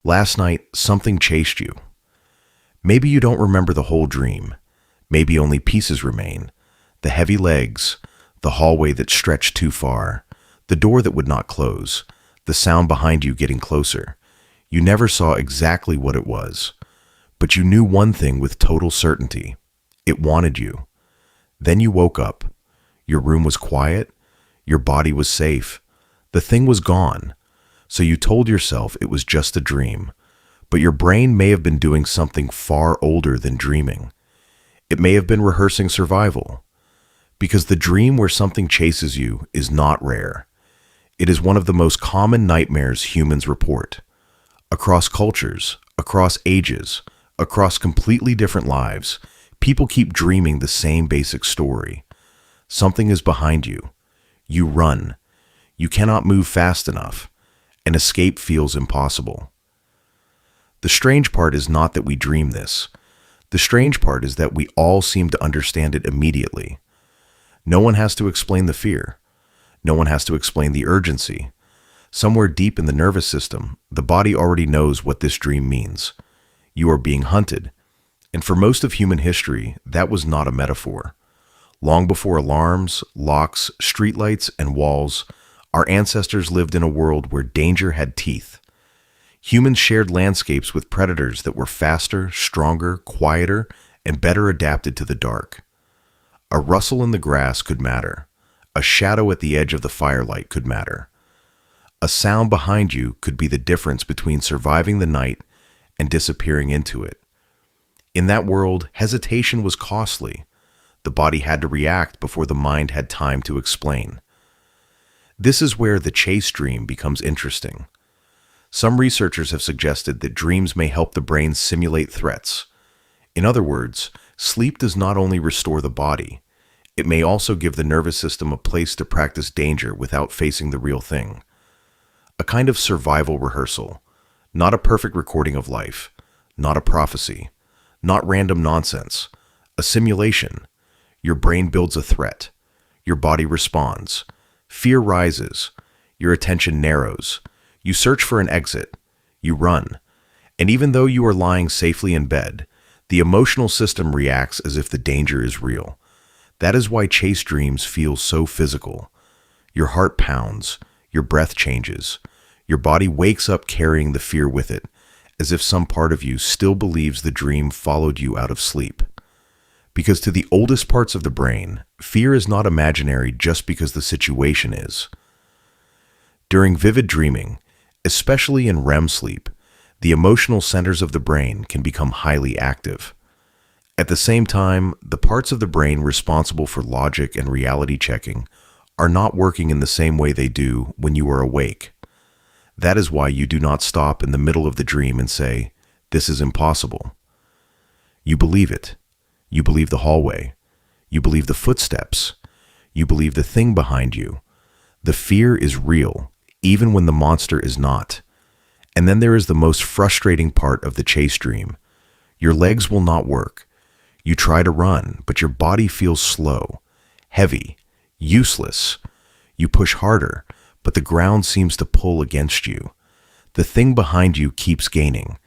Last night, something chased you. Maybe you don't remember the whole dream. Maybe only pieces remain. The heavy legs, the hallway that stretched too far, the door that would not close, the sound behind you getting closer. You never saw exactly what it was, but you knew one thing with total certainty. It wanted you. Then you woke up. Your room was quiet. Your body was safe. The thing was gone. So you told yourself it was just a dream, but your brain may have been doing something far older than dreaming. It may have been rehearsing survival, because the dream where something chases you is not rare. It is one of the most common nightmares humans report. Across cultures, across ages, across completely different lives, people keep dreaming the same basic story. Something is behind you. You run. You cannot move fast enough, and escape feels impossible. The strange part is not that we dream this. The strange part is that we all seem to understand it immediately. No one has to explain the fear. No one has to explain the urgency. Somewhere deep in the nervous system, the body already knows what this dream means. You are being hunted. And for most of human history, that was not a metaphor. Long before alarms, locks, streetlights, and walls, our ancestors lived in a world where danger had teeth. Humans shared landscapes with predators that were faster, stronger, quieter, and better adapted to the dark. A rustle in the grass could matter. A shadow at the edge of the firelight could matter. A sound behind you could be the difference between surviving the night and disappearing into it. In that world, hesitation was costly. The body had to react before the mind had time to explain. This is where the chase dream becomes interesting. Some researchers have suggested that dreams may help the brain simulate threats. In other words, sleep does not only restore the body, it may also give the nervous system a place to practice danger without facing the real thing. A kind of survival rehearsal, not a perfect recording of life, not a prophecy, not random nonsense, a simulation. Your brain builds a threat. Your body responds. Fear rises. Your attention narrows. You search for an exit. You run. And even though you are lying safely in bed, the emotional system reacts as if the danger is real. That is why chase dreams feel so physical. Your heart pounds. Your breath changes. Your body wakes up carrying the fear with it, as if some part of you still believes the dream followed you out of sleep. Because to the oldest parts of the brain, fear is not imaginary just because the situation is. During vivid dreaming, especially in REM sleep, the emotional centers of the brain can become highly active. At the same time, the parts of the brain responsible for logic and reality checking are not working in the same way they do when you are awake. That is why you do not stop in the middle of the dream and say, "This is impossible." You believe it. You believe the hallway. You believe the footsteps. You believe the thing behind you. The fear is real, even when the monster is not. And then there is the most frustrating part of the chase dream. Your legs will not work. You try to run, but your body feels slow, heavy, useless. You push harder, but the ground seems to pull against you. The thing behind you keeps gaining.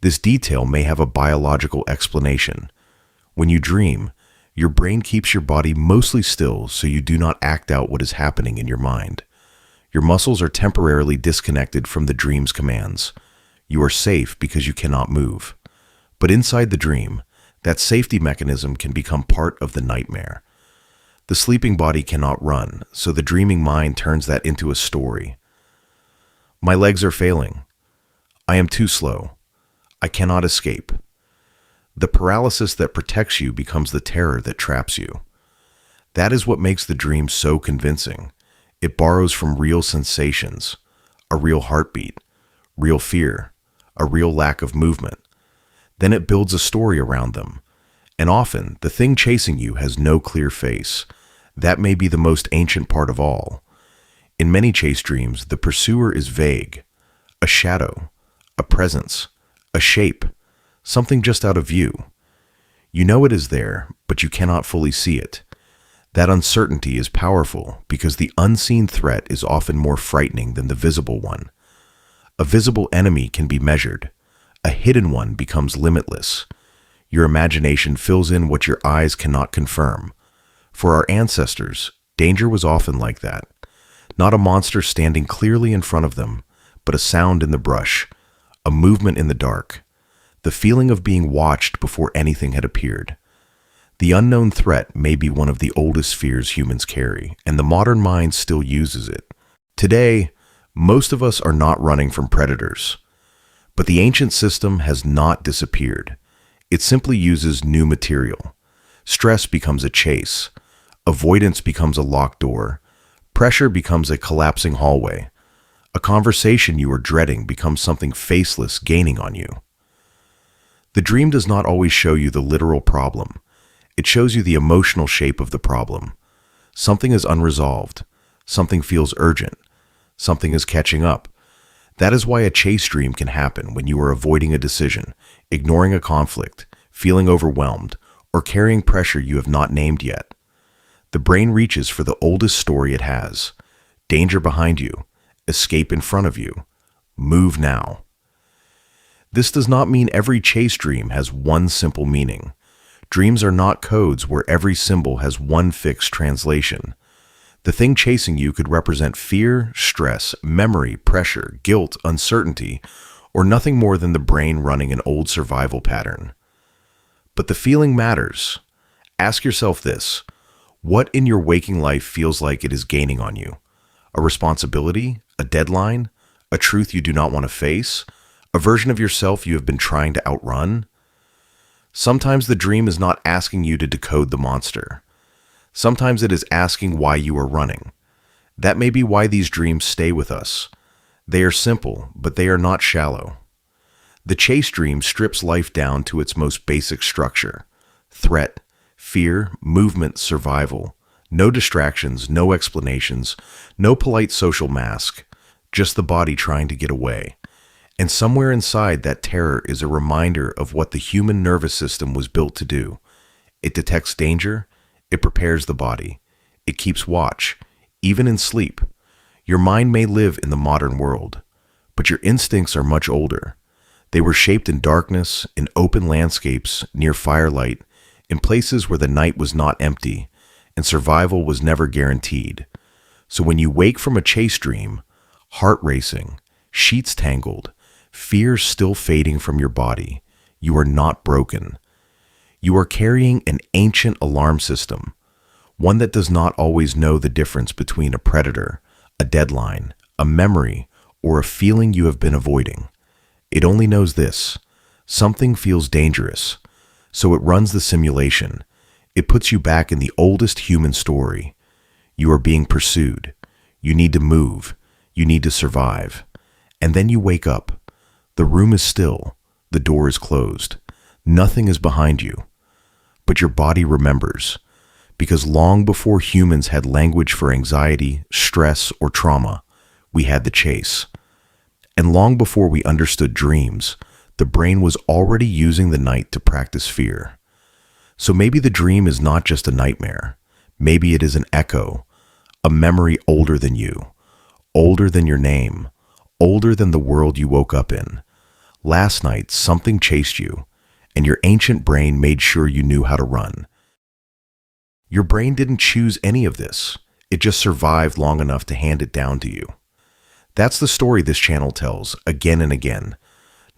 This detail may have a biological explanation. When you dream, your brain keeps your body mostly still so you do not act out what is happening in your mind. Your muscles are temporarily disconnected from the dream's commands. You are safe because you cannot move. But inside the dream, that safety mechanism can become part of the nightmare. The sleeping body cannot run, so the dreaming mind turns that into a story. My legs are failing. I am too slow. I cannot escape. The paralysis that protects you becomes the terror that traps you. That is what makes the dream so convincing. It borrows from real sensations, a real heartbeat, real fear, a real lack of movement. Then it builds a story around them. And often, the thing chasing you has no clear face. That may be the most ancient part of all. In many chase dreams, the pursuer is vague. A shadow, a presence, a shape, something just out of view. You know it is there, but you cannot fully see it. That uncertainty is powerful because the unseen threat is often more frightening than the visible one. A visible enemy can be measured. A hidden one becomes limitless. Your imagination fills in what your eyes cannot confirm. For our ancestors, danger was often like that. Not a monster standing clearly in front of them, but a sound in the brush, a movement in the dark, the feeling of being watched before anything had appeared. The unknown threat may be one of the oldest fears humans carry, and the modern mind still uses it. Today, most of us are not running from predators. But the ancient system has not disappeared. It simply uses new material. Stress becomes a chase. Avoidance becomes a locked door. Pressure becomes a collapsing hallway. A conversation you are dreading becomes something faceless gaining on you. The dream does not always show you the literal problem. It shows you the emotional shape of the problem. Something is unresolved. Something feels urgent. Something is catching up. That is why a chase dream can happen when you are avoiding a decision, ignoring a conflict, feeling overwhelmed, or carrying pressure you have not named yet. The brain reaches for the oldest story it has. Danger behind you. Escape in front of you. Move now. This does not mean every chase dream has one simple meaning. Dreams are not codes where every symbol has one fixed translation. The thing chasing you could represent fear, stress, memory, pressure, guilt, uncertainty, or nothing more than the brain running an old survival pattern. But the feeling matters. Ask yourself this: what in your waking life feels like it is gaining on you? A responsibility? A deadline? A truth you do not want to face? A version of yourself you have been trying to outrun? Sometimes the dream is not asking you to decode the monster. Sometimes it is asking why you are running. That may be why these dreams stay with us. They are simple, but they are not shallow. The chase dream strips life down to its most basic structure: threat, fear, movement, survival. No distractions, no explanations, no polite social mask, just the body trying to get away. And somewhere inside that terror is a reminder of what the human nervous system was built to do. It detects danger. It prepares the body. It keeps watch, even in sleep. Your mind may live in the modern world, but your instincts are much older. They were shaped in darkness, in open landscapes, near firelight, in places where the night was not empty, and survival was never guaranteed. So when you wake from a chase dream, heart racing, sheets tangled, fear still fading from your body, you are not broken. You are carrying an ancient alarm system, one that does not always know the difference between a predator, a deadline, a memory, or a feeling you have been avoiding. It only knows this: something feels dangerous, so it runs the simulation. It puts you back in the oldest human story. You are being pursued. You need to move. You need to survive. And then you wake up. The room is still. The door is closed. Nothing is behind you. But your body remembers, because long before humans had language for anxiety, stress, or trauma, we had the chase. And long before we understood dreams, the brain was already using the night to practice fear. So maybe the dream is not just a nightmare. Maybe it is an echo, a memory older than you, older than your name, older than the world you woke up in. Last night, something chased you, and your ancient brain made sure you knew how to run. Your brain didn't choose any of this. It just survived long enough to hand it down to you. That's the story this channel tells again and again.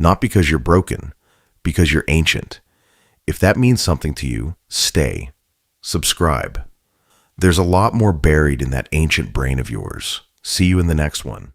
Not because you're broken, because you're ancient. If that means something to you, stay. Subscribe. There's a lot more buried in that ancient brain of yours. See you in the next one.